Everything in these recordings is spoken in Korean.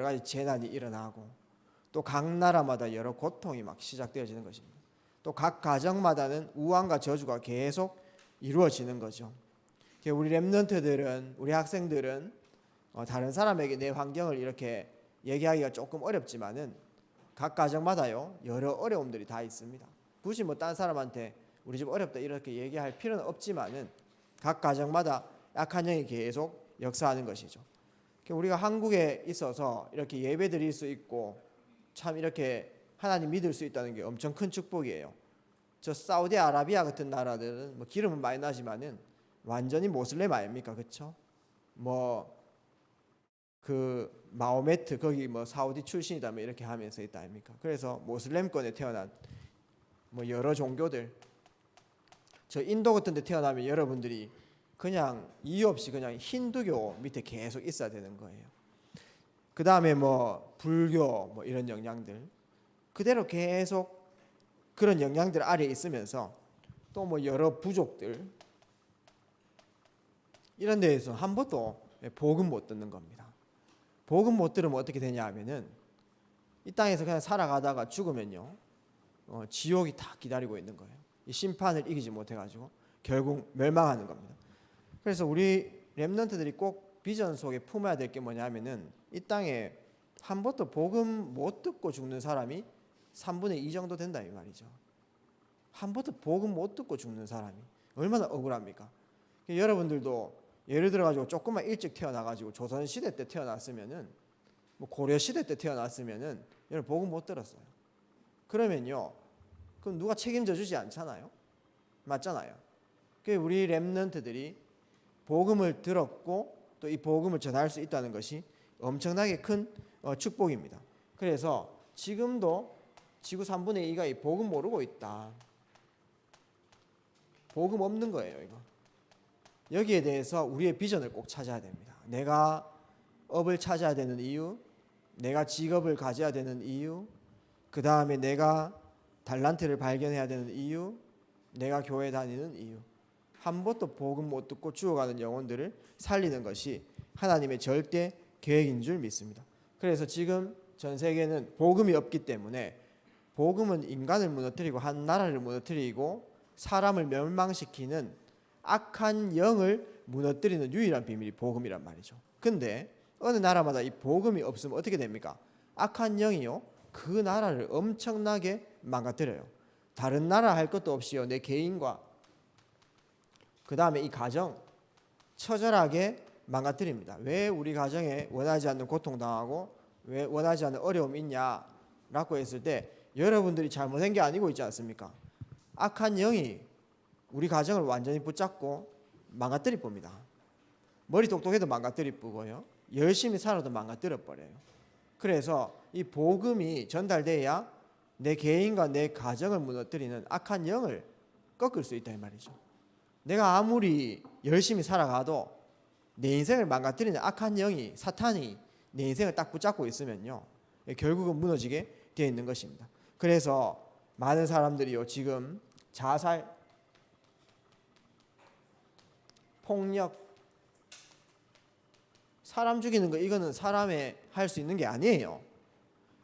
여러 가지 재난이 일어나고 또 각 나라마다 여러 고통이 막 시작되어지는 것입니다. 또 각 가정마다는 우환과 저주가 계속 이루어지는 거죠. 우리 렘넌트들은, 우리 학생들은 다른 사람에게 내 환경을 이렇게 얘기하기가 조금 어렵지만은 각 가정마다요 여러 어려움들이 다 있습니다. 굳이 뭐 딴 사람한테 우리 집 어렵다 이렇게 얘기할 필요는 없지만은 각 가정마다 악한 영이 계속 역사하는 것이죠. 우리가 한국에 있어서 이렇게 예배 드릴 수 있고 참 이렇게 하나님 믿을 수 있다는 게 엄청 큰 축복이에요. 저 사우디아라비아 같은 나라들은 뭐 기름은 많이 나지만은 완전히 모슬렘 아닙니까, 그렇죠? 뭐 그 마호메트 거기 뭐 사우디 출신이다 뭐 이렇게 하면서 있다 아닙니까? 그래서 모슬렘권에 태어난 뭐 여러 종교들, 저 인도 같은 데 태어나면 여러분들이 그냥 이유 없이 그냥 힌두교 밑에 계속 있어야 되는 거예요. 그 다음에 뭐 불교 뭐 이런 영향들 그대로 계속 그런 영향들 아래에 있으면서 또 뭐 여러 부족들 이런 데에서 한 번도 복음 못 듣는 겁니다. 복음 못 들으면 어떻게 되냐 하면은 이 땅에서 그냥 살아가다가 죽으면요 지옥이 다 기다리고 있는 거예요. 이 심판을 이기지 못해가지고 결국 멸망하는 겁니다. 그래서 우리 렘넌트들이 꼭 비전 속에 품어야 될 게 뭐냐면은 이 땅에 한 번도 복음 못 듣고 죽는 사람이 3분의 2 정도 된다 이 말이죠. 한 번도 복음 못 듣고 죽는 사람이 얼마나 억울합니까? 여러분들도 예를 들어가지고 조금만 일찍 태어나가지고 조선시대 때 태어났으면은 뭐 고려시대 때 태어났으면은 여러분 복음 못 들었어요. 그러면요 그럼 누가 책임져 주지 않잖아요. 맞잖아요. 우리 렘넌트들이 복음을 들었고 또 이 복음을 전할 수 있다는 것이 엄청나게 큰 축복입니다. 그래서 지금도 지구 3분의 2가 이 복음 모르고 있다. 복음 없는 거예요, 이거. 여기에 대해서 우리의 비전을 꼭 찾아야 됩니다. 내가 업을 찾아야 되는 이유, 내가 직업을 가져야 되는 이유, 그 다음에 내가 달란트를 발견해야 되는 이유, 내가 교회 다니는 이유. 한 번도 복음 못 듣고 죽어가는 영혼들을 살리는 것이 하나님의 절대 계획인 줄 믿습니다. 그래서 지금 전 세계는 복음이 없기 때문에 복음은 인간을 무너뜨리고 한 나라를 무너뜨리고 사람을 멸망시키는 악한 영을 무너뜨리는 유일한 비밀이 복음이란 말이죠. 근데 어느 나라마다 이 복음이 없으면 어떻게 됩니까? 악한 영이요 그 나라를 엄청나게 망가뜨려요. 다른 나라 할 것도 없이요 내 개인과 그 다음에 이 가정 처절하게 망가뜨립니다. 왜 우리 가정에 원하지 않는 고통당하고 왜 원하지 않는 어려움이 있냐라고 했을 때 여러분들이 잘못한 게 아니고 있지 않습니까? 악한 영이 우리 가정을 완전히 붙잡고 망가뜨릴 겁니다. 머리 똑똑해도 망가뜨릴 거고요. 열심히 살아도 망가뜨려 버려요. 그래서 이 복음이 전달돼야 내 개인과 내 가정을 무너뜨리는 악한 영을 꺾을 수 있다 이 말이죠. 내가 아무리 열심히 살아가도 내 인생을 망가뜨리는 악한 영이 사탄이 내 인생을 딱 붙잡고 있으면요 결국은 무너지게 되어 있는 것입니다. 그래서 많은 사람들이요 지금 자살, 폭력, 사람 죽이는 거 이거는 사람이 할 수 있는 게 아니에요.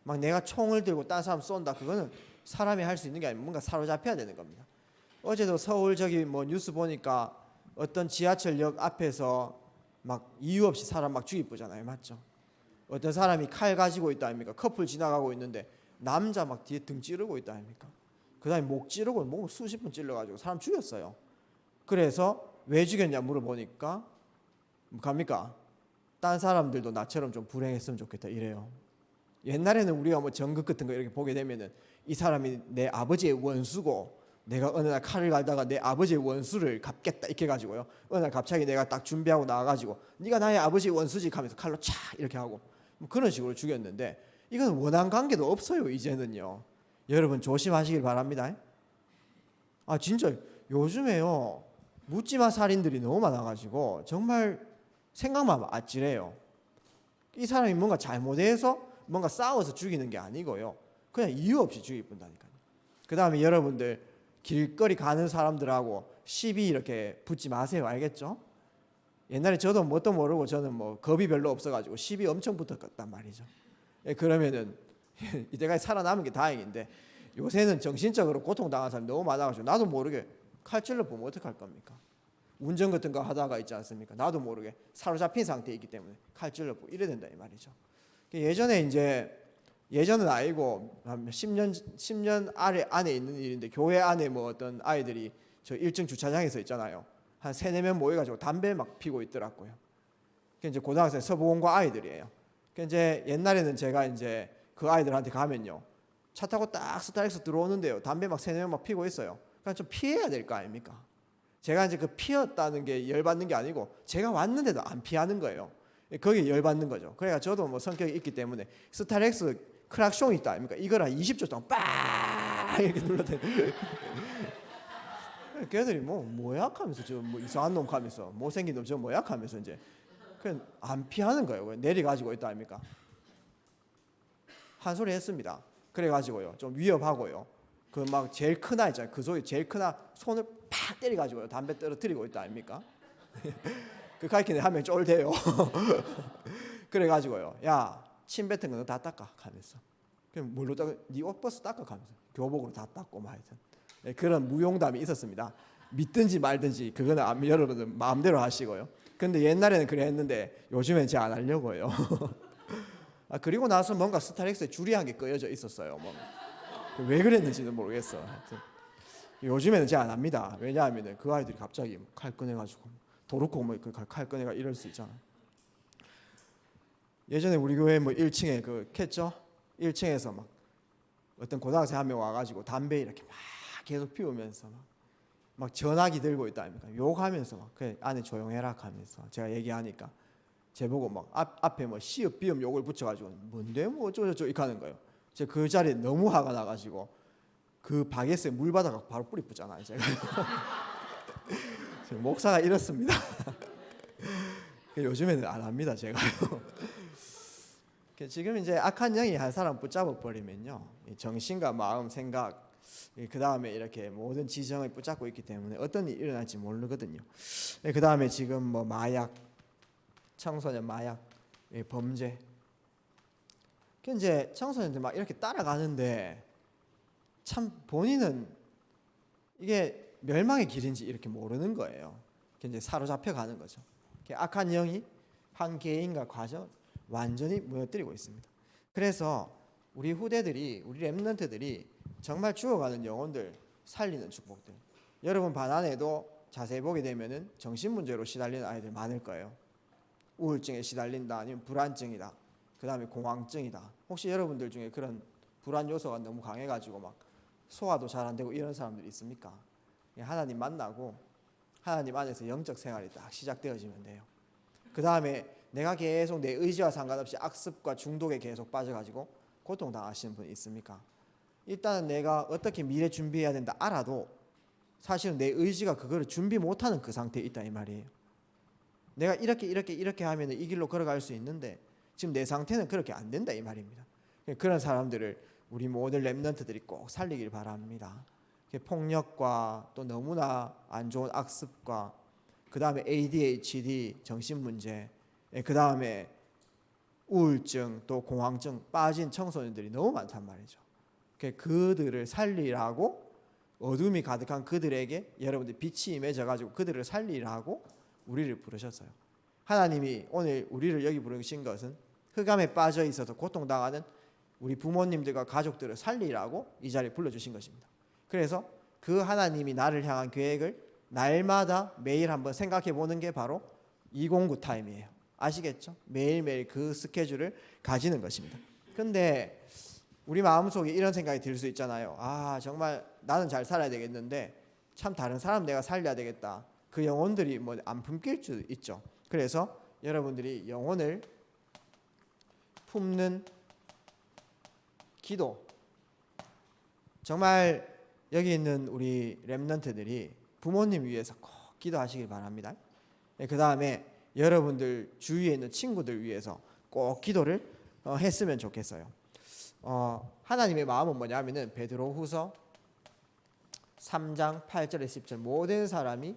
막 내가 총을 들고 딴 사람 쏜다 그거는 사람이 할 수 있는 게 아니고 뭔가 사로잡혀야 되는 겁니다. 어제도 서울 저기 뭐 뉴스 보니까 어떤 지하철역 앞에서 막 이유 없이 사람 막 죽이쁘잖아요. 맞죠? 어떤 사람이 칼 가지고 있다 아닙니까? 커플 지나가고 있는데 남자 막 뒤에 등 찌르고 있다 아닙니까? 그 다음에 목 찌르고 목 수십 분 찔러가지고 사람 죽였어요. 그래서 왜 죽였냐 물어보니까 갑니까? 딴 사람들도 나처럼 좀 불행했으면 좋겠다 이래요. 옛날에는 우리가 뭐 전극 같은 거 이렇게 보게 되면은 이 사람이 내 아버지의 원수고 내가 어느 날 칼을 갈다가 내 아버지의 원수를 갚겠다 이렇게 해가지고요 어느 날 갑자기 내가 딱 준비하고 나와가지고 네가 나의 아버지의 원수지 하면서 칼로 차 이렇게 하고 뭐 그런 식으로 죽였는데 이건 원한 관계도 없어요. 이제는요 여러분 조심하시길 바랍니다. 아 진짜 요즘에요 묻지마 살인들이 너무 많아가지고 정말 생각만 아찔해요. 이 사람이 뭔가 잘못해서 뭔가 싸워서 죽이는 게 아니고요 그냥 이유 없이 죽이뿐다니까요. 그 다음에 여러분들 길거리 가는 사람들하고 시비 이렇게 붙지 마세요. 알겠죠? 옛날에 저도 뭣도 모르고 저는 뭐 겁이 별로 없어가지고 시비 엄청 붙었단 말이죠. 그러면은 이때까지 살아남은 게 다행인데 요새는 정신적으로 고통당한 사람이 너무 많아가지고 나도 모르게 칼질로 보면 어떡할 겁니까? 운전 같은 거 하다가 있지 않습니까? 나도 모르게 사로잡힌 상태에 있기 때문에 칼질로 보고 이래야 된다 이 말이죠. 예전은 아니고 한 10년 안에 있는 일인데 교회 안에 뭐 어떤 아이들이 저 1층 주차장에서 있잖아요. 한 3-4명 모여가지고 담배 막 피고 있더라고요. 그 이제 고등학생 서부공고 아이들이에요. 그 이제 옛날에는 제가 이제 그 아이들한테 가면요. 차 타고 딱 스타렉스 들어오는데요. 담배 막 3-4명 막 피고 있어요. 그러니까 좀 피해야 될 거 아닙니까? 제가 이제 그 피었다는 게 열받는 게 아니고 제가 왔는데도 안 피하는 거예요. 거기에 열받는 거죠. 그러니까 저도 뭐 성격이 있기 때문에 스타렉스 크락숑이 있다 아닙니까? 이걸 한 20초 동안 빡 이렇게 눌러대. 걔들이 뭐야 하면서 저 뭐 이상한 놈 하면서 못생긴 놈 저 뭐야 하면서 이제 그냥 안 피하는 거예요. 내리 가지고 있다 아닙니까? 한 소리 했습니다. 그래 가지고요. 좀 위협하고요. 그 막 제일 큰 아 있잖아요. 그 소리 제일 큰 아 손을 팍 때려 가지고요. 담배 떨어뜨리고 있다 아닙니까? 그 가르치는 한 명 쫄대요. 그래 가지고요. 야, 침 뱉은 거 너 다 닦아 하면서. 그럼 뭘로 닦아? 네 옷 벗어 닦아 하면서. 교복으로 다 닦고 막 하여튼. 그런 무용담이 있었습니다. 믿든지 말든지 그거는 여러분들 마음대로 하시고요. 근데 옛날에는 그래 했는데 요즘엔 제가 안 하려고요. 그리고 나서 뭔가 스타렉스에 줄이 한 개 꺼여져 있었어요. 왜 그랬는지는 모르겠어. 하여튼 요즘에는 제가 안 합니다. 왜냐하면 그 아이들이 갑자기 칼 꺼내가지고 도르코 칼 꺼내가 이럴 수 있잖아. 예전에 우리 교회 1층에 그 캤죠? 1층에서 막 어떤 고등학생 한 명 와가지고 담배 이렇게 막 계속 피우면서 막 전화기 들고 있다 아닙니까? 욕하면서 막 그 안에 조용해라 하면서 제가 얘기하니까 제보고 막 앞에 시읍 비읍 욕을 붙여가지고 뭔데 어쩌고저쩌고 이렇게 하는 거예요. 제가 그 자리에 너무 화가 나가지고 그 바게트에 물 받아가 바로 뿌리 뿌잖아요. 제가 목사가 이렇습니다. 요즘에는 안 합니다. 제가요. 지금 이제 악한 영이 한 사람 붙잡아 버리면요, 정신과 마음, 생각, 그 다음에 이렇게 모든 지정을 붙잡고 있기 때문에 어떤 일이 일어날지 모르거든요. 그 다음에 지금 마약, 청소년 마약, 범죄. 이제 청소년들 막 이렇게 따라가는데 참 본인은 이게 멸망의 길인지 이렇게 모르는 거예요. 이제 사로잡혀 가는 거죠. 악한 영이 한 개인과 가정 완전히 무너뜨리고 있습니다. 그래서 우리 후대들이, 우리 렘넌트들이 정말 죽어가는 영혼들 살리는 축복들. 여러분 반 안에도 자세히 보게 되면은 정신 문제로 시달리는 아이들 많을 거예요. 우울증에 시달린다, 아니면 불안증이다, 그 다음에 공황증이다. 혹시 여러분들 중에 그런 불안 요소가 너무 강해가지고 막 소화도 잘 안 되고 이런 사람들이 있습니까? 하나님 만나고 하나님 안에서 영적 생활이 딱 시작되어지면 돼요. 그 다음에 내가 계속 내 의지와 상관없이 악습과 중독에 계속 빠져가지고 고통당하시는 분 있습니까? 일단은 내가 어떻게 미래 준비해야 된다 알아도 사실은 내 의지가 그거를 준비 못하는 그 상태에 있다 이 말이에요. 내가 이렇게 하면 이 길로 걸어갈 수 있는데 지금 내 상태는 그렇게 안 된다 이 말입니다. 그런 사람들을 우리 모든 렘넌트들이 꼭 살리길 바랍니다. 폭력과 또 너무나 안 좋은 악습과 그 다음에 ADHD 정신문제, 그 다음에 우울증 또 공황증 빠진 청소년들이 너무 많단 말이죠. 그들을 살리라고 어둠이 가득한 그들에게 여러분들 빛이 임해져가지고 그들을 살리라고 우리를 부르셨어요. 하나님이 오늘 우리를 여기 부르신 것은 흑암에 빠져 있어서 고통당하는 우리 부모님들과 가족들을 살리라고 이 자리에 불러주신 것입니다. 그래서 그 하나님이 나를 향한 계획을 날마다 매일 한번 생각해 보는 게 바로 209 타임이에요. 아시겠죠? 매일매일 그 스케줄을 가지는 것입니다. 근데 우리 마음속에 이런 생각이 들 수 있잖아요. 정말 나는 잘 살아야 되겠는데 참 다른 사람 내가 살려야 되겠다. 그 영혼들이 안 품길 수 있죠. 그래서 여러분들이 영혼을 품는 기도, 정말 여기 있는 우리 렘넌트들이 부모님 위해서 꼭 기도하시길 바랍니다. 그 다음에 여러분들 주위에 있는 친구들 위해서 꼭 기도를 했으면 좋겠어요. 하나님의 마음은 뭐냐면은 베드로후서 3장 8절에 10절 모든 사람이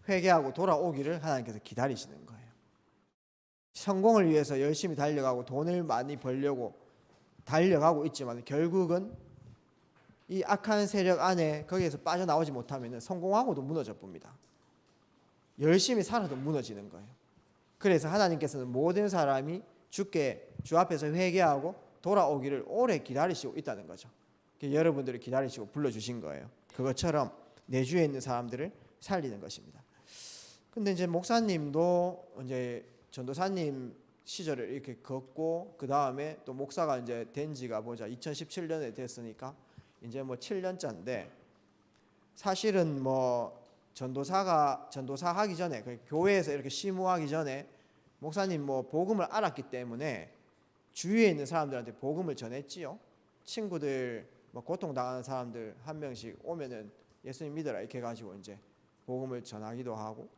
회개하고 돌아오기를 하나님께서 기다리시는 거예요. 성공을 위해서 열심히 달려가고 돈을 많이 벌려고 달려가고 있지만 결국은 이 악한 세력 안에 거기에서 빠져나오지 못하면 성공하고도 무너져 봅니다. 열심히 살아도 무너지는 거예요. 그래서 하나님께서는 모든 사람이 주 앞에서 회개하고 돌아오기를 오래 기다리시고 있다는 거죠. 여러분들을 기다리시고 불러주신 거예요. 그것처럼 내 주위에 있는 사람들을 살리는 것입니다. 근데 이제 목사님도 이제 전도사님 시절을 이렇게 걷고 그 다음에 또 목사가 이제 된 지가 2017년에 됐으니까 이제 7년째인데 사실은 전도사 하기 전에 교회에서 이렇게 심우하기 전에 목사님 복음을 알았기 때문에 주위에 있는 사람들한테 복음을 전했지요. 친구들 고통당하는 사람들 한 명씩 오면은 예수님 믿어라 이렇게 해가지고 이제 복음을 전하기도 하고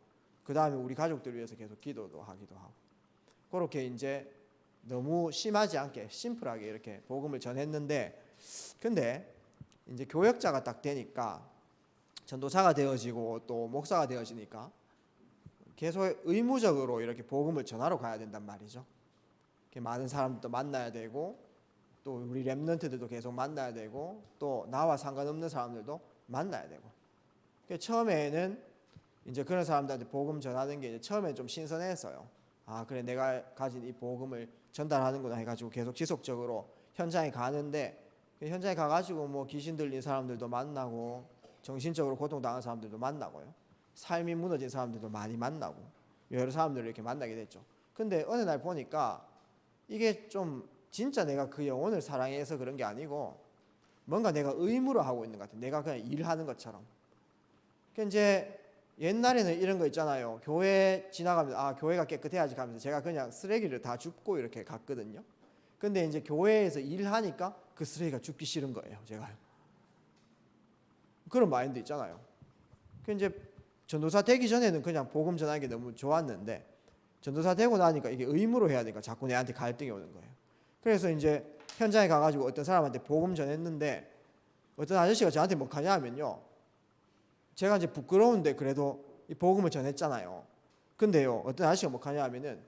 그 다음에 우리 가족들 위해서 계속 기도도 하기도 하고 그렇게 이제 너무 심하지 않게 심플하게 이렇게 복음을 전했는데 근데 이제 교역자가 딱 되니까 전도사가 되어지고 또 목사가 되어지니까 계속 의무적으로 이렇게 복음을 전하러 가야 된단 말이죠. 많은 사람들도 만나야 되고 또 우리 렘넌트들도 계속 만나야 되고 또 나와 상관없는 사람들도 만나야 되고 처음에는 이제 그런 사람들한테 복음 전하는 게 이제 처음에 좀 신선했어요. 아 그래 내가 가진 이 복음을 전달하는구나 해가지고 계속 지속적으로 현장에 가는데 현장에 가가지고 귀신 들린 사람들도 만나고 정신적으로 고통당한 사람들도 만나고요. 삶이 무너진 사람들도 많이 만나고 여러 사람들을 이렇게 만나게 됐죠. 근데 어느 날 보니까 이게 좀 진짜 내가 그 영혼을 사랑해서 그런 게 아니고 뭔가 내가 의무로 하고 있는 것 같아요. 내가 그냥 일하는 것처럼. 이제 옛날에는 이런 거 있잖아요. 교회 지나가면서 교회가 깨끗해야지 가면서 제가 그냥 쓰레기를 다 줍고 이렇게 갔거든요. 근데 이제 교회에서 일하니까 그 쓰레기가 줍기 싫은 거예요. 제가요. 그런 마인드 있잖아요. 이제 전도사 되기 전에는 그냥 복음 전하는 게 너무 좋았는데 전도사 되고 나니까 이게 의무로 해야 되니까 자꾸 내한테 갈등이 오는 거예요. 그래서 이제 현장에 가가지고 어떤 사람한테 복음 전했는데 어떤 아저씨가 저한테 뭐 하냐면요. 제가 이제 부끄러운데 그래도 이 복음을 전했잖아요. 근데요, 어떤 아저씨가 뭐 하냐면은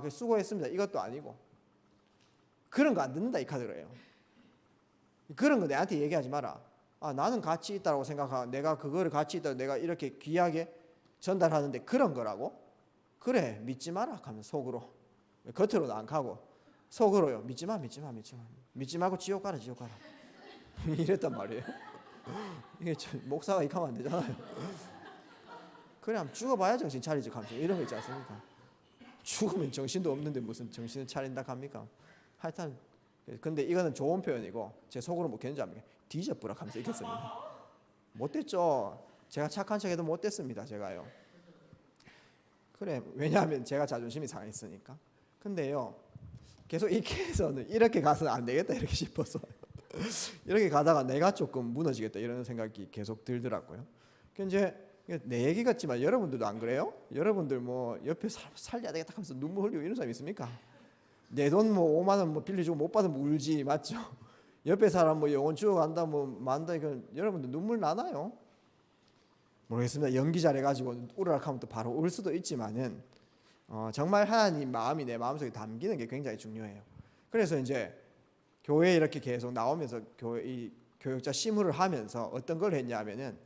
그 수고했습니다. 이것도 아니고 그런 거 안 듣는다 이 카드로예요. 그런 거 내한테 얘기하지 마라. 나는 가치 있다고 생각하고 내가 그거를 가치 있다고 내가 이렇게 귀하게 전달하는데 그런 거라고? 그래 믿지 마라 하면 속으로 겉으로는 안 가고 속으로요. 믿지 말고 지옥 가라 이랬단 말이에요. 이게 목사가 이렇게 하면 안 되잖아요. 그래 하면 죽어봐야 정신 차리지 하면서 이런 거 있지 않습니까? 죽으면 정신도 없는데 무슨 정신을 차린다 합니까? 하여튼 근데 이거는 좋은 표현이고 제 속으로 뭐 견지 않습니까? 뒤져보라 하면서 이겼습니다. 못됐죠. 제가 착한 척해도 못됐습니다. 제가요. 그래 왜냐하면 제가 자존심이 상했으니까. 근데요 계속 이렇게 해서는 이렇게 가서는 안 되겠다 이렇게 싶어서 이렇게 가다가 내가 조금 무너지겠다 이런 생각이 계속 들더라고요. 이제 내 얘기 같지만 여러분들도 안 그래요? 여러분들 옆에 살려야 되겠다 하면서 눈물 흘리고 이런 사람 있습니까? 내 돈 5만 원 빌려주고 못 받으면 울지 맞죠? 옆에 사람 영혼 죽어간다 만다 이건 여러분들 눈물 나나요? 모르겠습니다. 연기 잘해가지고 우르락하면 또 바로 울 수도 있지만은 정말 하나님 마음이 내 마음속에 담기는 게 굉장히 중요해요. 그래서 이제 교회에 이렇게 계속 나오면서 이 교역자 심우를 하면서 어떤 걸 했냐면은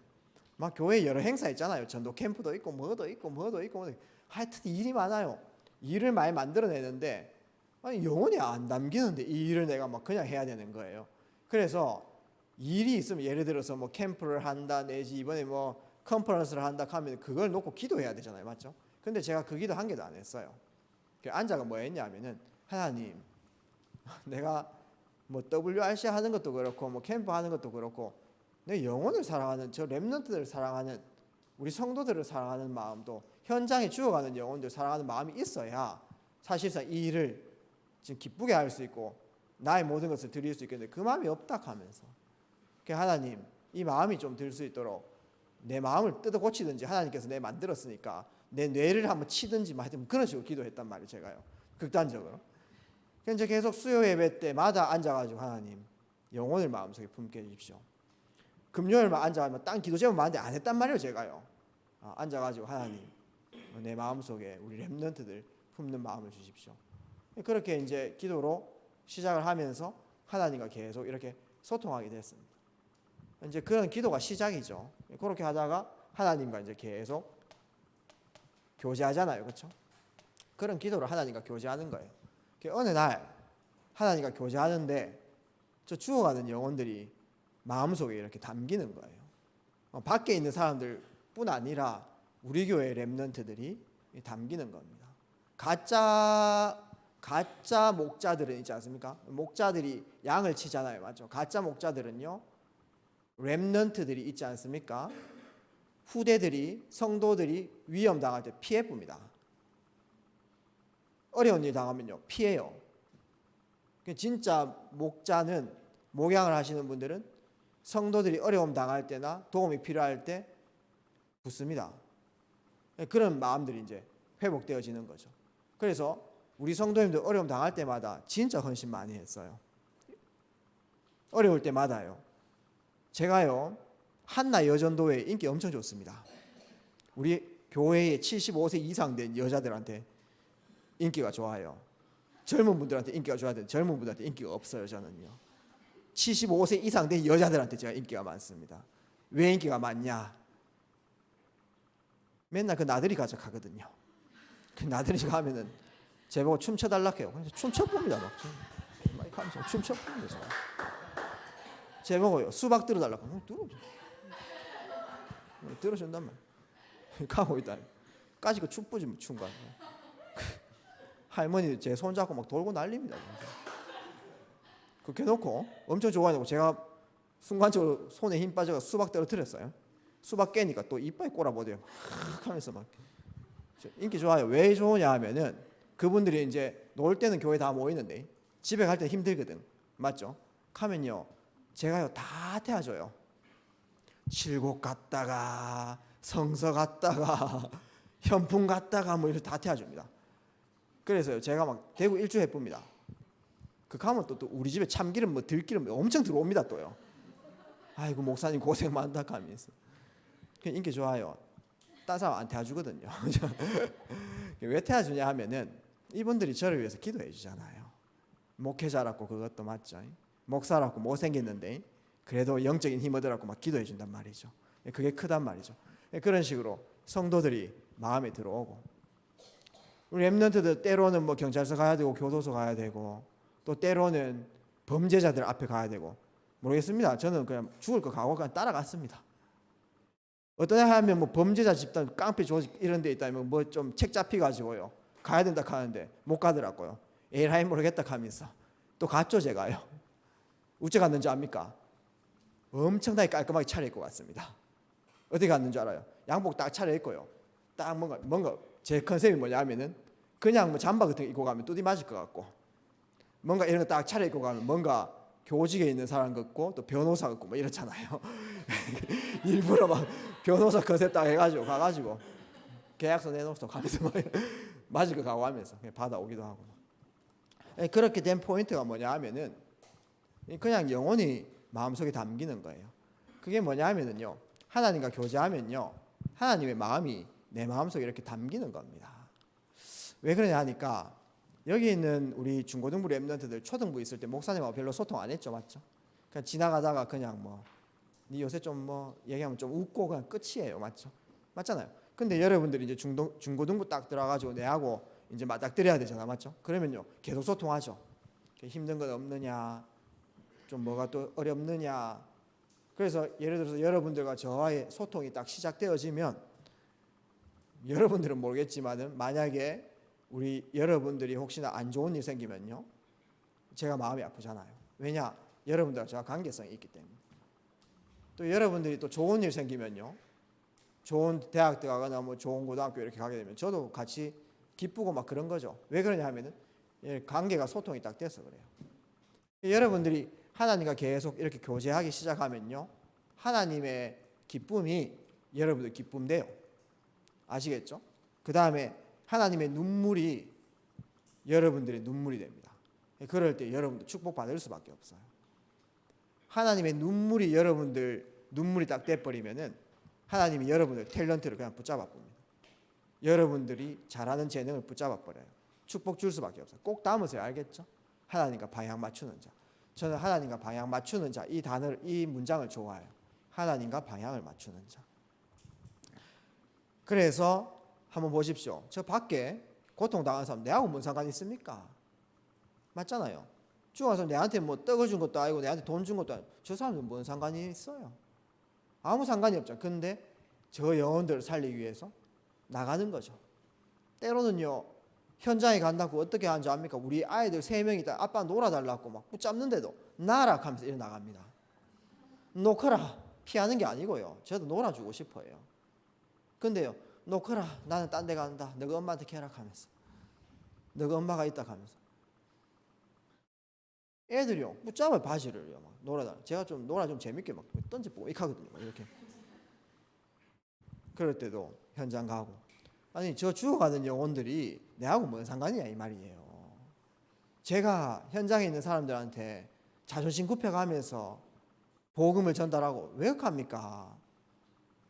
막 교회 여러 행사 있잖아요. 전도 캠프도 있고 뭐도 있고 하여튼 일이 많아요. 일을 많이 만들어내는데 영혼이 안 담기는데 이 일을 내가 막 그냥 해야 되는 거예요. 그래서 일이 있으면 예를 들어서 캠프를 한다 내지 이번에 컨퍼런스를 한다 하면 그걸 놓고 기도해야 되잖아요. 맞죠? 근데 제가 그 기도 한 개도 안 했어요. 앉아가 뭐 했냐면은 하나님 내가 WRC 하는 것도 그렇고 캠프 하는 것도 그렇고 내 영혼을 사랑하는 저 렘넌트들을 사랑하는 우리 성도들을 사랑하는 마음도 현장에 죽어가는 영혼들 사랑하는 마음이 있어야 사실상 이 일을 지금 기쁘게 할 수 있고 나의 모든 것을 드릴 수 있겠는데 그 마음이 없다 하면서 하나님 이 마음이 좀 들 수 있도록 내 마음을 뜯어 고치든지 하나님께서 내 만들었으니까 내 뇌를 한번 치든지 하여튼 그런 식으로 기도했단 말이에요. 제가요 극단적으로. 이제 계속 수요 예배 때마다 앉아가지고 하나님 영혼을 마음속에 품게 해주십시오. 금요일만 앉아가지고 딴 기도 제목 많은데 안 했단 말이에요. 제가요 앉아가지고 하나님 내 마음속에 우리 렘넌트들 품는 마음을 주십시오. 그렇게 이제 기도로 시작을 하면서 하나님과 계속 이렇게 소통하게 됐습니다. 이제 그런 기도가 시작이죠. 그렇게 하다가 하나님과 이제 계속 교제하잖아요, 그렇죠? 그런 기도를 하나님과 교제하는 거예요. 어느 날 하나님과 교제하는데 저 죽어가는 영혼들이 마음속에 이렇게 담기는 거예요. 밖에 있는 사람들뿐 아니라 우리 교회 렘넌트들이 담기는 겁니다. 가짜 목자들은 있지 않습니까? 목자들이 양을 치잖아요, 맞죠? 가짜 목자들은요, 렘넌트들이 있지 않습니까? 후대들이, 성도들이 위험 당할 때 피해 봅니다. 어려운 일 당하면요, 피해요. 진짜 목자는, 목양을 하시는 분들은 성도들이 어려움 당할 때나 도움이 필요할 때 붙습니다. 그런 마음들이 이제 회복되어지는 거죠. 그래서 우리 성도님들 어려움 당할 때마다 진짜 헌신 많이 했어요. 어려울 때마다요. 제가요, 한나 여전도회 인기 엄청 좋습니다. 우리 교회에 75세 이상 된 여자들한테 인기가 좋아요. 젊은 분들한테 인기가 좋아야 되는데 젊은 분들한테 인기가 없어요, 저는요. 75세 이상 된 여자들한테 제가 인기가 많습니다. 왜 인기가 많냐? 맨날 그 나들이 가져가거든요. 그 나들이 가면은 제보고 춤춰달라 해요. 그래서 춤춰봅니다. 막 하면서 춤춰봅니다. 제보고요, 수박 들어달라고 하면 들어준단 말이에요. 가고 있다. 까지고 춥부지 춘 거야. 할머니 제 손잡고 막 돌고 난립니다. 그렇게 해놓고 엄청 좋아하고 제가 순간적으로 손에 힘 빠져서 수박 떨어뜨렸어요. 수박 깨니까 또 이빨에 꼬라보대요. 하면서 막 인기 좋아요. 왜 좋으냐 하면은 그분들이 이제 놀 때는 교회 다 모이는데 집에 갈 때 힘들거든, 맞죠? 가면요, 제가요 다 태워줘요. 칠곡 갔다가 성서 갔다가 현풍 갔다가 뭐 이렇게 다 태워줍니다. 그래서요, 제가 막 대구 일주 해봅니다. 그 가면 또 우리 집에 참기름 뭐 들기름 엄청 들어옵니다 또요. 아이고 목사님 고생 많다 하면서. 인기 좋아요. 딴 사람 안 태워주거든요. 왜 태워주냐 하면은 이분들이 저를 위해서 기도해 주잖아요. 목회자라고 그것도 맞죠. 목사라고 못생겼는데 그래도 영적인 힘 얻으라고 막 기도해 준단 말이죠. 그게 크단 말이죠. 그런 식으로 성도들이 마음에 들어오고, 우리 렘넌트들 때로는 뭐 경찰서 가야 되고 교도소 가야 되고 또 때로는 범죄자들 앞에 가야 되고 모르겠습니다. 저는 그냥 죽을 거 가고 그냥 따라갔습니다. 어떤 애 하면 뭐 범죄자 집단 깡패 조직 이런 데 있다면 뭐 좀 책 잡혀가지고요 가야 된다 하는데 못 가더라고요. 에라이 모르겠다 하면서 또 갔죠. 제가요. 어째 갔는지 압니까? 엄청나게 깔끔하게 차려입고 갔습니다. 어디 갔는 줄 알아요? 양복 딱 차려입고요. 딱 뭔가 제 컨셉이 뭐냐면은 그냥 뭐 잠바 같은 거 입고 가면 뚜디 맞을 것 같고, 뭔가 이런 거 딱 차려입고 가면 뭔가 교직에 있는 사람 같고 또 변호사 같고 뭐 이렇잖아요. 일부러 막 변호사 컨셉 딱 해가지고 가가지고 계약서 내놓고서 가면서 막 맞을 거 가고 하면서 받아오기도 하고. 그렇게 된 포인트가 뭐냐 하면은 그냥 영혼이 마음속에 담기는 거예요. 그게 뭐냐 하면은요, 하나님과 교제하면요 하나님의 마음이 내 마음속에 이렇게 담기는 겁니다. 왜 그러냐 하니까 여기 있는 우리 중고등부 렘넌트들 초등부 있을 때 목사님하고 별로 소통 안 했죠, 맞죠? 그냥 지나가다가 그냥 뭐 니 요새 좀 뭐 얘기하면 좀 웃고 그냥 끝이에요, 맞죠? 맞잖아요. 근데 여러분들이 이제 중고등부 딱 들어가지고 내하고 이제 맞닥뜨려야 되잖아, 맞죠? 그러면요 계속 소통하죠. 힘든 건 없느냐, 좀 뭐가 또 어렵느냐. 그래서 예를 들어서 여러분들과 저와의 소통이 딱 시작되어지면 여러분들은 모르겠지만은 만약에 우리 여러분들이 혹시나 안 좋은 일 생기면요 제가 마음이 아프잖아요. 왜냐? 여러분들과 저와 관계성이 있기 때문에. 또 여러분들이 또 좋은 일 생기면요, 좋은 대학 들어가거나 뭐 좋은 고등학교 이렇게 가게 되면 저도 같이 기쁘고 막 그런 거죠. 왜 그러냐 하면은 관계가 소통이 딱 돼서 그래요. 여러분들이 하나님과 계속 이렇게 교제하기 시작하면요 하나님의 기쁨이 여러분들 기쁨 돼요. 아시겠죠? 그 다음에 하나님의 눈물이 여러분들의 눈물이 됩니다. 그럴 때 여러분들 축복받을 수밖에 없어요. 하나님의 눈물이 여러분들 눈물이 딱 돼버리면은 하나님이 여러분들 탤런트를 그냥 붙잡아 봅니다. 여러분들이 잘하는 재능을 붙잡아 버려요. 축복 줄 수밖에 없어요. 꼭 담으세요. 알겠죠? 하나님과 방향 맞추는 자. 저는 하나님과 방향 맞추는 자, 이 단어를, 이 문장을 좋아해요. 하나님과 방향을 맞추는 자. 그래서 한번 보십시오. 저 밖에 고통당한 사람 내하고 뭔 상관이 있습니까? 맞잖아요. 죽어서 내한테 뭐 떡을 준 것도 아니고 내한테 돈 준 것도 아니고 저 사람은 뭔 상관이 있어요? 아무 상관이 없죠. 근데 저 영혼들을 살리기 위해서 나가는 거죠. 때로는요, 현장에 간다고 어떻게 하는지 압니까? 우리 아이들 3명이 다 아빠 놀아달라고 막 붙잡는데도 나라 하면서 이리 나갑니다. 놓거라. 피하는 게 아니고요. 저도 놀아주고 싶어요. 근데요, 놓거라. 나는 딴 데 간다. 너가 엄마한테 계약하면서. 너가 엄마가 있다 하면서. 애들이요, 붙잡아요. 바지를요. 막 놀아달라. 제가 좀 놀아 좀 재밌게 막 던져보고 이렇게 하거든요. 이렇게. 그럴 때도 현장 가고. 아니, 저 죽어가는 영혼들이 내하고 뭔 상관이야 이 말이에요. 제가 현장에 있는 사람들한테 자존심 굽혀가면서 복음을 전달하고 왜 합니까?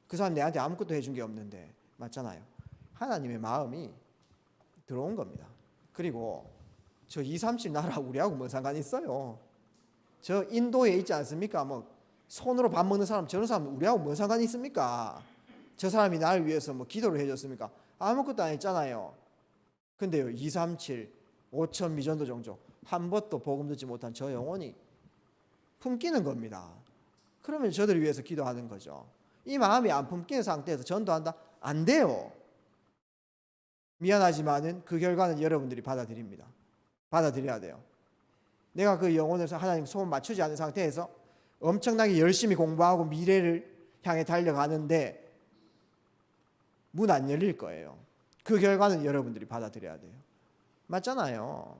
그 사람 내한테 아무것도 해준 게 없는데. 맞잖아요. 하나님의 마음이 들어온 겁니다. 그리고 저 237 나라 우리하고 뭔 상관이 있어요? 저 인도에 있지 않습니까? 뭐 손으로 밥 먹는 사람, 저런 사람 우리하고 뭔 상관이 있습니까? 저 사람이 나를 위해서 뭐 기도를 해줬습니까? 아무것도 안 했잖아요. 근데요, 237 5천 미전도 종족 한 번도 복음 듣지 못한 저 영혼이 품기는 겁니다. 그러면 저들을 위해서 기도하는 거죠. 이 마음이 안 품기는 상태에서 전도한다? 안 돼요. 미안하지만은 그 결과는 여러분들이 받아들입니다. 받아들여야 돼요. 내가 그 영혼을 하나님 소원 맞추지 않은 상태에서 엄청나게 열심히 공부하고 미래를 향해 달려가는데 문 안 열릴 거예요. 그 결과는 여러분들이 받아들여야 돼요. 맞잖아요.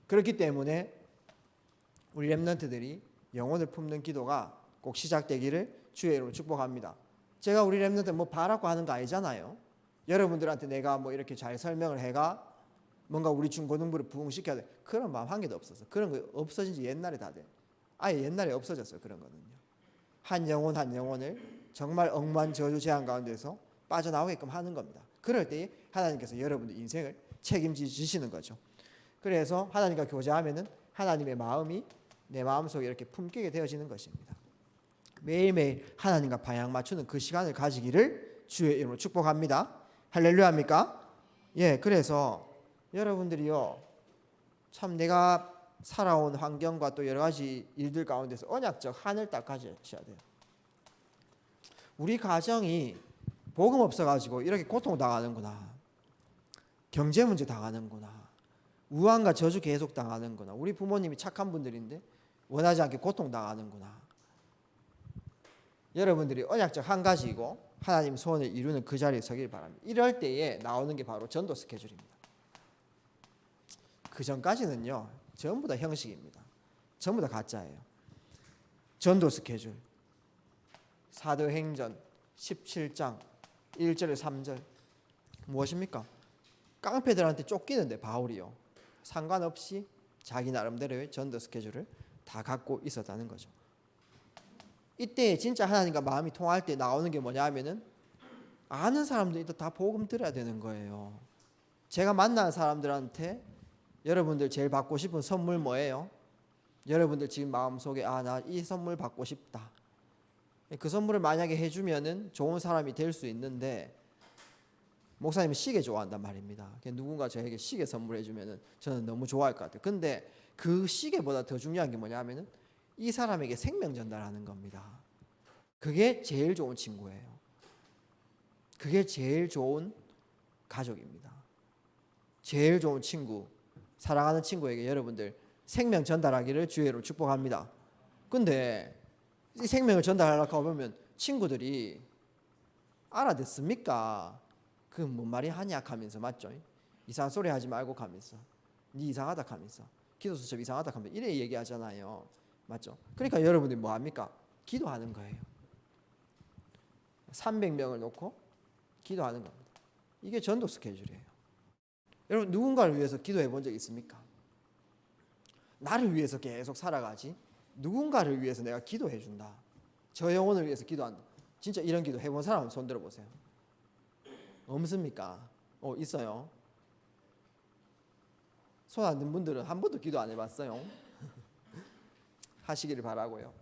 그렇기 때문에 우리 렘넌트들이 영혼을 품는 기도가 꼭 시작되기를 주의 이름으로 축복합니다. 제가 우리 렘넌트 뭐 바라고 하는 거 아니잖아요. 여러분들한테 내가 뭐 이렇게 잘 설명을 해가 뭔가 우리 중고등부를 부흥시켜야 돼. 그런 마음 한 개도 없었어. 그런 거 없어진 지 옛날에 다 돼. 아예 옛날에 없어졌어요. 그런 거는요. 한 영혼 한 영혼을 정말 억만 저주 재앙 가운데서 빠져나오게끔 하는 겁니다. 그럴 때 하나님께서 여러분의 인생을 책임지시는 거죠. 그래서 하나님과 교제하면은 하나님의 마음이 내 마음속에 이렇게 품기게 되어지는 것입니다. 매일매일 하나님과 방향 맞추는 그 시간을 가지기를 주의 이름으로 축복합니다. 할렐루야입니까? 예, 그래서 여러분들이요, 참 내가 살아온 환경과 또 여러 가지 일들 가운데서 언약적 한을 딱 가지셔야 돼요. 우리 가정이 복음 없어가지고 이렇게 고통당하는구나. 경제 문제 당하는구나. 우환과 저주 계속 당하는구나. 우리 부모님이 착한 분들인데 원하지 않게 고통당하는구나. 여러분들이 언약적 한 가지이고 하나님 소원을 이루는 그 자리에 서길 바랍니다. 이럴 때에 나오는 게 바로 전도 스케줄입니다. 그 전까지는요, 전부 다 형식입니다. 전부 다 가짜예요. 전도 스케줄. 사도행전 17장 1절에 3절 무엇입니까? 깡패들한테 쫓기는데 바울이요, 상관없이 자기 나름대로의 전도 스케줄을 다 갖고 있었다는 거죠. 이때 진짜 하나님과 마음이 통할 때 나오는 게 뭐냐 하면은 아는 사람들이 다 복음 들어야 되는 거예요. 제가 만난 사람들한테 여러분들 제일 받고 싶은 선물 뭐예요? 여러분들 지금 마음속에 나 이 선물 받고 싶다. 그 선물을 만약에 해주면은 좋은 사람이 될 수 있는데, 목사님은 시계 좋아한단 말입니다. 누군가 저에게 시계 선물해주면은 저는 너무 좋아할 것 같아요. 근데 그 시계보다 더 중요한 게 뭐냐 하면은 이 사람에게 생명 전달하는 겁니다. 그게 제일 좋은 친구예요. 그게 제일 좋은 가족입니다. 제일 좋은 친구, 사랑하는 친구에게 여러분들 생명 전달하기를 주의 이름으로 축복합니다. 근데 이 생명을 전달하려고 하면 친구들이 알아듣습니까? 그 뭔 말이 하냐 하면서, 맞죠? 이상한 소리 하지 말고 하면서, 니 이상하다 하면서, 기도 수첩 이상하다 하면서 이래 얘기하잖아요. 맞죠? 그러니까 여러분들이 뭐 합니까? 기도하는 거예요. 300명을 놓고 기도하는 겁니다. 이게 전도 스케줄이에요. 여러분, 누군가를 위해서 기도해 본 적 있습니까? 나를 위해서 계속 살아가지 누군가를 위해서 내가 기도해 준다, 저 영혼을 위해서 기도한다, 진짜 이런 기도 해본 사람 손 들어보세요. 없습니까? 있어요. 손 안 든 분들은 한 번도 기도 안 해봤어요. 하시기를 바라고요.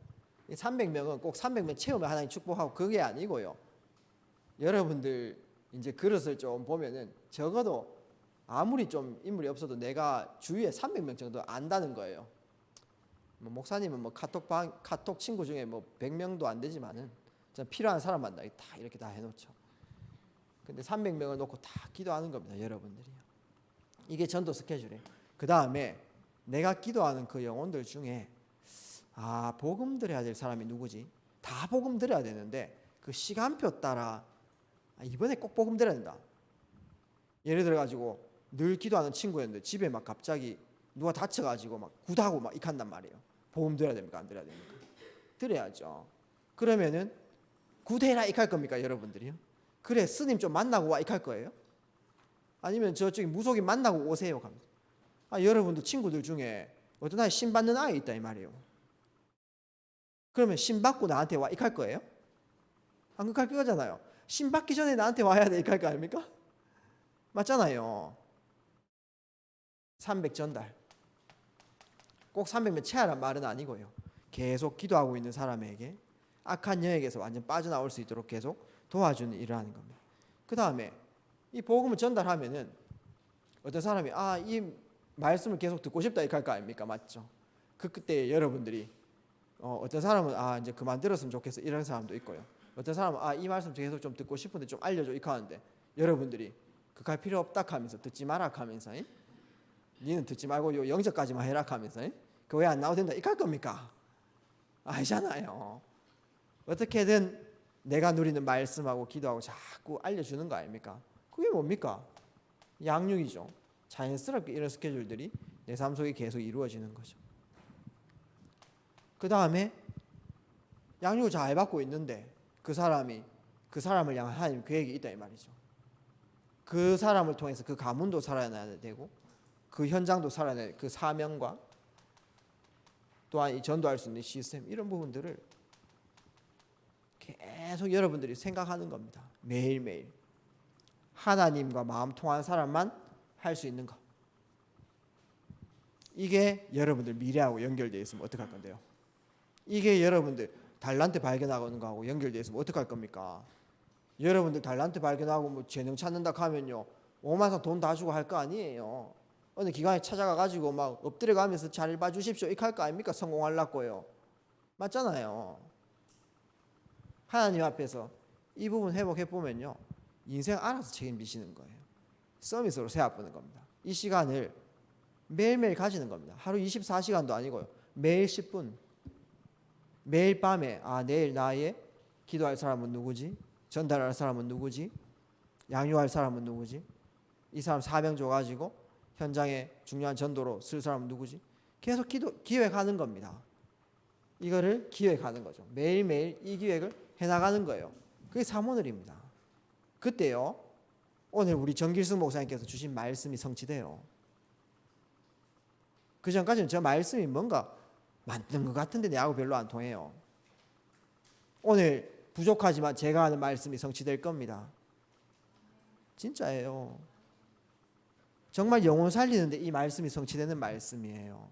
이 300명은 꼭 300명 채우면 하나님 축복하고 그게 아니고요. 여러분들 이제 그릇을 좀 보면은 적어도 아무리 좀 인물이 없어도 내가 주위에 300명 정도 안다는 거예요. 뭐 목사님은 뭐 카톡 친구 중에 뭐 100명도 안 되지만은 필요한 사람만 다 이렇게 다 해놓죠. 근데 300명을 놓고 다 기도하는 겁니다, 여러분들이요. 이게 전도 스케줄이에요. 그 다음에 내가 기도하는 그 영혼들 중에 복음 드려야 될 사람이 누구지? 다 복음 드려야 되는데 그 시간표 따라 이번에 꼭 복음 드려야 된다. 예를 들어 가지고 늘 기도하는 친구였는데 집에 막 갑자기 누가 다쳐가지고 막 굿하고 막 이칸단 말이에요. 복음 드려야 됩니까? 안 드려야 됩니까? 드려야죠. 그러면은 굿해라 이칼 겁니까, 여러분들이요? 그래 스님 좀 만나고 와 이칼 거예요? 아니면 저쪽에 무속인 만나고 오세요 가면서. 여러분들 친구들 중에 어떤 아이 신 받는 아이 있다 이 말이에요. 그러면 신 받고 나한테 와 이칼 거예요? 안 그럴 거잖아요. 신 받기 전에 나한테 와야 돼 이칼 거 아닙니까? 맞잖아요. 300 전달. 꼭 300명 채하란 말은 아니고요. 계속 기도하고 있는 사람에게 악한 영역에서 완전 빠져나올 수 있도록 계속 도와주는 일을 하는 겁니다. 그 다음에 이 복음을 전달하면은 어떤 사람이 이 말씀을 계속 듣고 싶다 이렇게 할 거 아닙니까? 맞죠? 그때 여러분들이 어떤 사람은 이제 그만 들었으면 좋겠어 이런 사람도 있고요. 어떤 사람은 이 말씀 계속 좀 듣고 싶은데 좀 알려줘 이렇게 하는데 여러분들이 그할 필요 없다 하면서 듣지 마라 하면서 니는 듣지 말고 요 영접까지만 해라 하면서 그 왜 안 나와도 된다 이렇게 할 겁니까? 아니잖아요. 어떻게든 내가 누리는 말씀하고 기도하고 자꾸 알려주는 거 아닙니까? 그게 뭡니까? 양육이죠. 자연스럽게 이런 스케줄들이 내 삶 속에 계속 이루어지는 거죠. 그 다음에 양육을 잘 받고 있는데 그 사람을 향한 하나님 계획이 있다 이 말이죠. 그 사람을 통해서 그 가문도 살아나야 되고 그 현장도 살아나야 되고 그 사명과 또한 이 전도할 수 있는 시스템 이런 부분들을 계속 여러분들이 생각하는 겁니다. 매일매일 하나님과 마음 통하는 사람만 할 수 있는 것. 이게 여러분들 미래하고 연결되어 있으면 어떡할 건데요? 이게 여러분들 달란트 발견하는 거하고 연결되어 있으면 어떡할 겁니까? 여러분들 달란트 발견하고 뭐 재능 찾는다 하면요 5만원 돈 다 주고 할 거 아니에요. 어느 기관에 찾아가 가지고 막 엎드려 가면서 잘 봐주십시오 이렇게 할 거 아닙니까? 성공하려고요. 맞잖아요. 하나님 앞에서 이 부분 회복해 보면요 인생 알아서 책임지시는 거예요. 서밋으로 세워보는 겁니다. 이 시간을 매일매일 가지는 겁니다. 하루 24시간도 아니고요 매일 10분 매일 밤에 내일 나의 기도할 사람은 누구지? 전달할 사람은 누구지? 양육할 사람은 누구지? 이 사람 사명 줘가지고 현장에 중요한 전도로 쓸 사람은 누구지? 계속 기획하는 겁니다. 이거를 기획하는 거죠. 매일매일 이 기획을 해나가는 거예요. 그게 사모늘입니다. 그때요 오늘 우리 정길승 목사님께서 주신 말씀이 성취돼요. 그 전까지는 저 말씀이 뭔가 맞는 것 같은데 내하고 별로 안 통해요. 오늘 부족하지만 제가 하는 말씀이 성취될 겁니다. 진짜예요. 정말 영혼 살리는데 이 말씀이 성취되는 말씀이에요.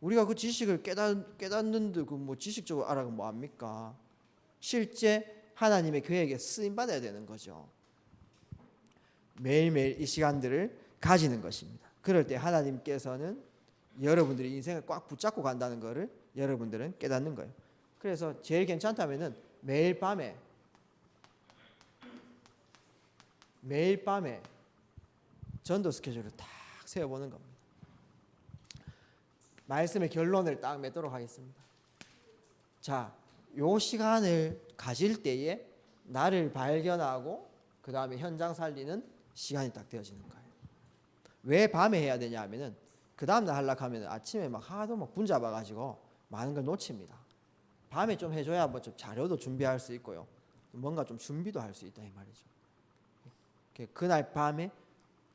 우리가 그 지식을 깨닫는데 그 뭐 지식적으로 알아가 뭐 합니까? 실제 하나님의 계획에 쓰임 받아야 되는 거죠. 매일매일 이 시간들을 가지는 것입니다. 그럴 때 하나님께서는 여러분들이 인생을 꽉 붙잡고 간다는 것을 여러분들은 깨닫는 거예요. 그래서 제일 괜찮다면은 매일 밤에 전도 스케줄을 딱 세워보는 겁니다. 말씀의 결론을 딱 맺도록 하겠습니다. 자, 요 시간을 가질 때에 나를 발견하고 그 다음에 현장 살리는 시간이 딱 되어지는 거예요. 왜 밤에 해야 되냐 하면은 그 다음날 하려고 하면 아침에 막 하도 막 분잡아가지고 많은 걸 놓칩니다. 밤에 좀 해줘야 뭐 좀 자료도 준비할 수 있고요. 뭔가 좀 준비도 할 수 있다 이 말이죠. 그날 밤에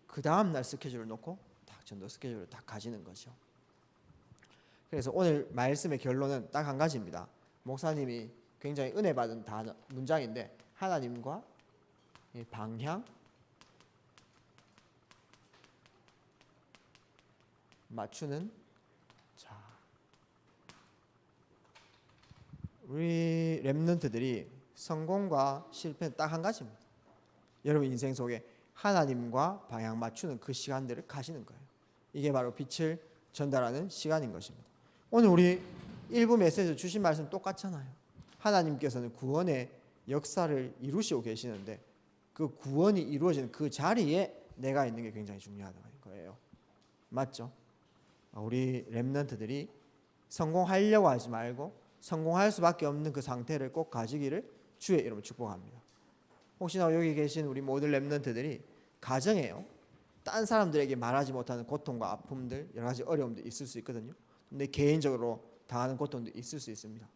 그 다음날 스케줄을 놓고 딱 전도 스케줄을 딱 가지는 거죠. 그래서 오늘 말씀의 결론은 딱 한 가지입니다. 목사님이 굉장히 은혜 받은 문장인데 하나님과 방향 맞추는 자, 우리 렘넌트들이 성공과 실패는 딱 한 가지입니다. 여러분 인생 속에 하나님과 방향 맞추는 그 시간들을 가시는 거예요. 이게 바로 빛을 전달하는 시간인 것입니다. 오늘 우리 일부 메시지 주신 말씀 똑같잖아요. 하나님께서는 구원의 역사를 이루시고 계시는데 그 구원이 이루어지는 그 자리에 내가 있는 게 굉장히 중요하다는 거예요. 맞죠? 우리 렘넌트들이 성공하려고 하지 말고 성공할 수밖에 없는 그 상태를 꼭 가지기를 주의 이름으로 축복합니다. 혹시나 여기 계신 우리 모든 렘넌트들이 가정에요, 딴 사람들에게 말하지 못하는 고통과 아픔들, 여러 가지 어려움도 있을 수 있거든요. 근데 개인적으로 당하는 고통도 있을 수 있습니다.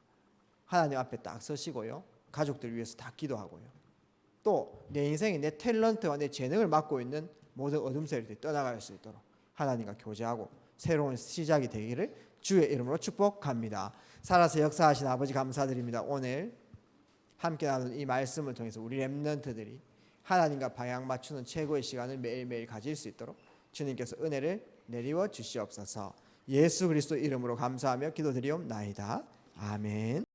하나님 앞에 딱 서시고요, 가족들 위해서 다 기도하고요, 또 내 인생에 내 탤런트와 내 재능을 맡고 있는 모든 어둠 세력들이 떠나갈 수 있도록 하나님과 교제하고 새로운 시작이 되기를 주의 이름으로 축복합니다. 살아서 역사하신 아버지 감사드립니다. 오늘 함께 나눈 이 말씀을 통해서 우리 렘넌트들이 하나님과 방향 맞추는 최고의 시간을 매일매일 가질 수 있도록 주님께서 은혜를 내리워 주시옵소서. 예수 그리스도 이름으로 감사하며 기도드리옵나이다. 아멘.